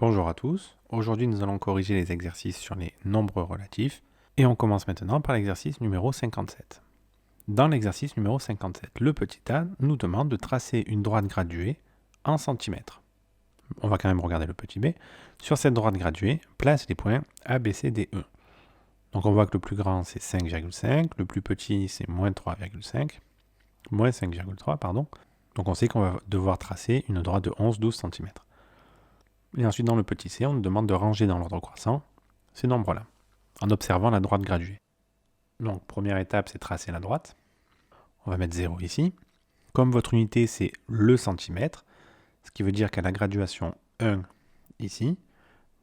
Bonjour à tous, aujourd'hui nous allons corriger les exercices sur les nombres relatifs et on commence maintenant par l'exercice numéro 57. Dans l'exercice numéro 57, le petit a nous demande de tracer une droite graduée en centimètres. On va quand même regarder le petit b. Sur cette droite graduée, place les points A, B, C, D, E. Donc on voit que le plus grand c'est 5,5, le plus petit c'est moins 3,5, moins 5,3 pardon. Donc on sait qu'on va devoir tracer une droite de 11-12 cm. Et ensuite, dans le petit c, on nous demande de ranger dans l'ordre croissant ces nombres-là, en observant la droite graduée. Donc, première étape, c'est tracer la droite. On va mettre 0 ici. Comme votre unité, c'est le centimètre, ce qui veut dire qu'à la graduation 1 ici,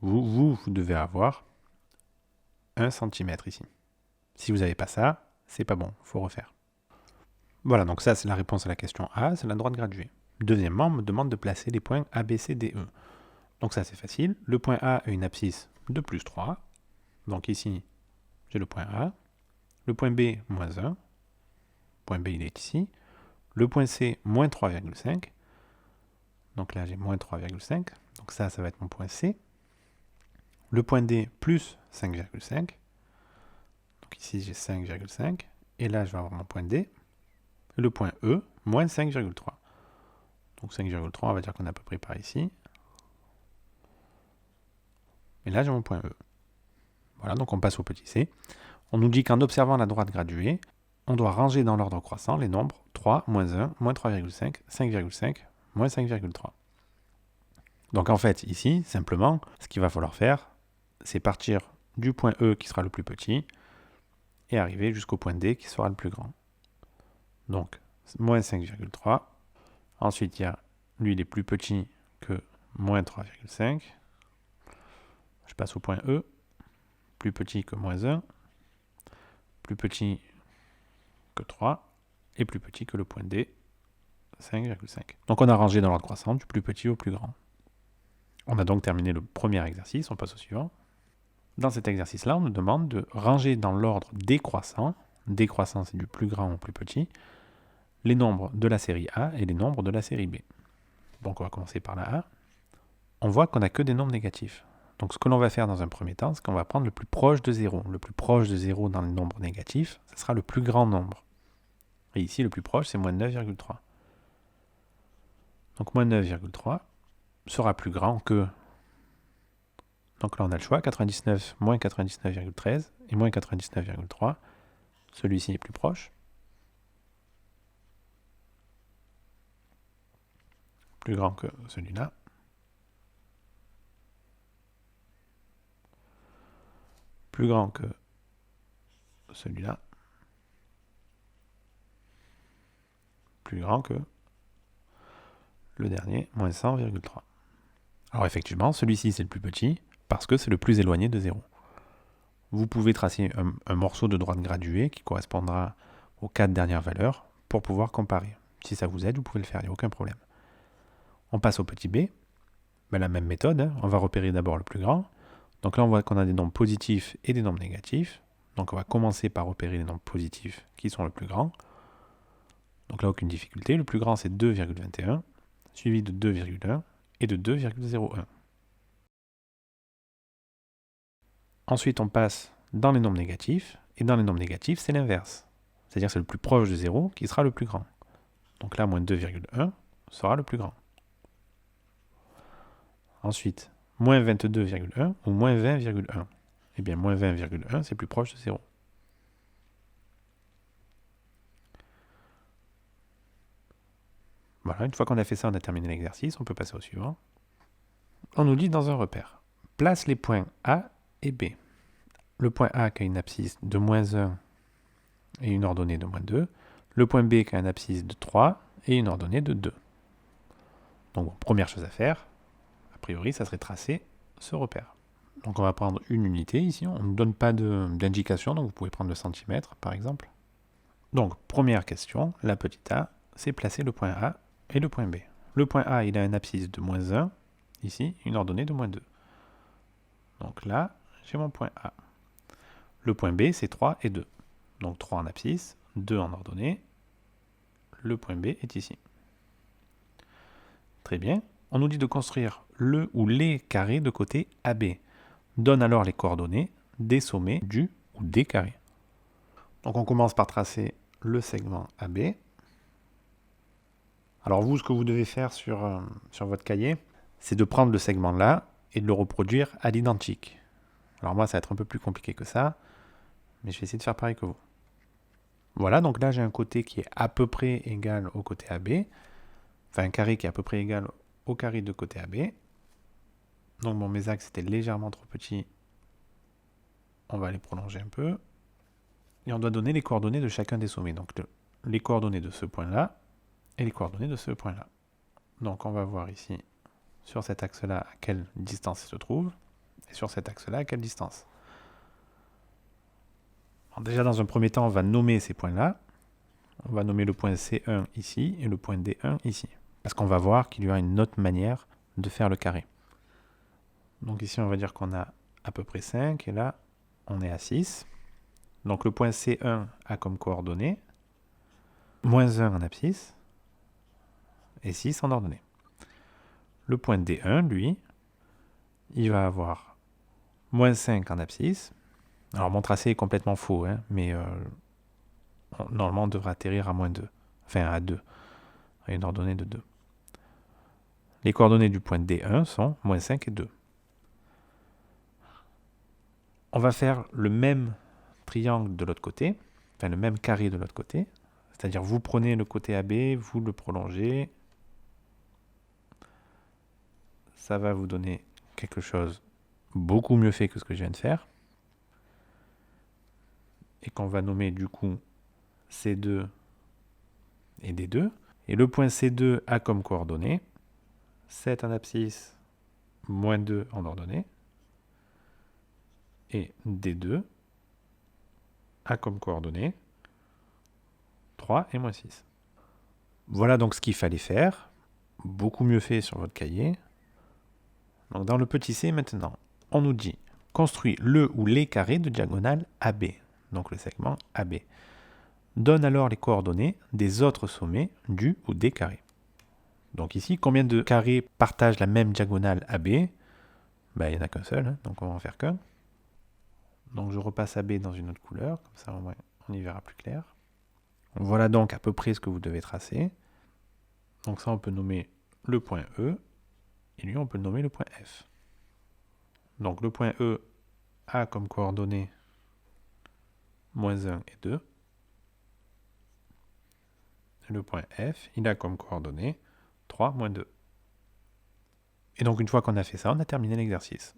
vous devez avoir 1 cm ici. Si vous n'avez pas ça, c'est pas bon, il faut refaire. Voilà, donc ça, c'est la réponse à la question A, c'est la droite graduée. Deuxièmement, on me demande de placer les points A, B, C, D, E. Donc ça c'est facile, le point A a une abscisse de plus 3, donc ici j'ai le point A, le point B moins 1, le point B il est ici, le point C moins 3,5, donc là j'ai moins 3,5, donc ça va être mon point C, le point D plus 5,5, donc ici j'ai 5,5, et là je vais avoir mon point D, et le point E moins 5,3, donc 5,3 on va dire qu'on est à peu près par ici, et là j'ai mon point E. Voilà, donc on passe au petit c. On nous dit qu'en observant la droite graduée, on doit ranger dans l'ordre croissant les nombres 3, moins 1, moins 3,5, 5,5, moins 5,3. Donc en fait, ici, simplement, ce qu'il va falloir faire, c'est partir du point E qui sera le plus petit et arriver jusqu'au point D qui sera le plus grand. Donc, moins 5,3. Ensuite, il y a, lui, il est plus petit que moins 3,5. Je passe au point E, plus petit que moins 1, plus petit que 3, et plus petit que le point D, 5,5. Donc on a rangé dans l'ordre croissant du plus petit au plus grand. On a donc terminé le premier exercice, on passe au suivant. Dans cet exercice-là, on nous demande de ranger dans l'ordre décroissant, décroissant c'est du plus grand au plus petit, les nombres de la série A et les nombres de la série B. Donc on va commencer par la A. On voit qu'on n'a que des nombres négatifs. Donc ce que l'on va faire dans un premier temps, c'est qu'on va prendre le plus proche de 0. Le plus proche de 0 dans les nombres négatifs, ce sera le plus grand nombre. Et ici, le plus proche, c'est moins 9,3. Donc moins 9,3 sera plus grand que... Donc là, on a le choix, 99 moins 99,13 et moins 99,3. Celui-ci est plus proche. Plus grand que celui-là. Plus grand que celui-là. Plus grand que le dernier, moins 100,3. Alors effectivement, celui-ci c'est le plus petit, parce que c'est le plus éloigné de 0. Vous pouvez tracer un morceau de droite graduée qui correspondra aux 4 dernières valeurs pour pouvoir comparer. Si ça vous aide, vous pouvez le faire, il n'y a aucun problème. On passe au petit b. Ben, la même méthode, hein. On va repérer d'abord le plus grand. Donc là, on voit qu'on a des nombres positifs et des nombres négatifs. Donc on va commencer par repérer les nombres positifs qui sont le plus grands. Donc là, aucune difficulté. Le plus grand, c'est 2,21, suivi de 2,1 et de 2,01. Ensuite, on passe dans les nombres négatifs. Et dans les nombres négatifs, c'est l'inverse. C'est-à-dire que c'est le plus proche de 0 qui sera le plus grand. Donc là, moins 2,1 sera le plus grand. Ensuite, moins 22,1 ou moins 20,1. Eh bien, moins 20,1, c'est plus proche de 0. Voilà, une fois qu'on a fait ça, on a terminé l'exercice, on peut passer au suivant. On nous dit dans un repère, place les points A et B. Le point A qui a une abscisse de moins 1 et une ordonnée de moins 2. Le point B qui a une abscisse de 3 et une ordonnée de 2. Donc, bon, première chose à faire, a priori, ça serait tracer ce repère. Donc on va prendre une unité ici, on ne donne pas d'indication, donc vous pouvez prendre le centimètre par exemple. Donc première question, la petite a, c'est placer le point A et le point B. Le point A, il a une abscisse de moins 1, ici, une ordonnée de moins 2. Donc là, j'ai mon point A. Le point B, c'est 3 et 2. Donc 3 en abscisse, 2 en ordonnée. Le point B est ici. Très bien. On nous dit de construire le ou les carrés de côté AB. Donne alors les coordonnées des sommets du ou des carrés. Donc on commence par tracer le segment AB. Alors vous, ce que vous devez faire sur votre cahier, c'est de prendre le segment là et de le reproduire à l'identique. Alors moi, ça va être un peu plus compliqué que ça, mais je vais essayer de faire pareil que vous. Voilà, donc là j'ai un côté qui est à peu près égal au côté AB, enfin un carré qui est à peu près égal au carré de côté AB. Donc bon, mes axes étaient légèrement trop petits, on va les prolonger un peu. Et on doit donner les coordonnées de chacun des sommets, donc les coordonnées de ce point-là et les coordonnées de ce point-là. Donc on va voir ici, sur cet axe-là, à quelle distance il se trouve, et sur cet axe-là, à quelle distance. Alors déjà, dans un premier temps, on va nommer ces points-là. On va nommer le point C1 ici et le point D1 ici. Parce qu'on va voir qu'il y aura une autre manière de faire le carré. Donc ici, on va dire qu'on a à peu près 5, et là, on est à 6. Donc le point C1 a comme coordonnées moins 1 en abscisse et 6 en ordonnée. Le point D1, lui, il va avoir moins 5 en abscisse. Alors mon tracé est complètement faux, hein, mais normalement on devrait atterrir à moins 2, enfin à 2, à une ordonnée de 2. Les coordonnées du point D1 sont moins 5 et 2. On va faire le même triangle de l'autre côté, enfin le même carré de l'autre côté, c'est-à-dire vous prenez le côté AB, vous le prolongez, ça va vous donner quelque chose beaucoup mieux fait que ce que je viens de faire, et qu'on va nommer du coup C2 et D2. Et le point C2 a comme coordonnées 7 en abscisse, moins 2 en ordonnée, et D2 a comme coordonnées 3 et moins 6. Voilà donc ce qu'il fallait faire, beaucoup mieux fait sur votre cahier. Donc dans le petit c maintenant, on nous dit construis le ou les carrés de diagonale AB, donc le segment AB. Donne alors les coordonnées des autres sommets du ou des carrés. Donc ici, combien de carrés partagent la même diagonale AB? Il n'y en a qu'un seul, hein, donc on va en faire qu'un. Donc je repasse AB dans une autre couleur, comme ça au moins on y verra plus clair. Voilà donc à peu près ce que vous devez tracer. Donc ça on peut nommer le point E, et lui on peut le nommer le point F. Donc le point E a comme coordonnées moins 1 et 2. Et le point F, il a comme coordonnées 3, moins 2. Et donc une fois qu'on a fait ça, on a terminé l'exercice.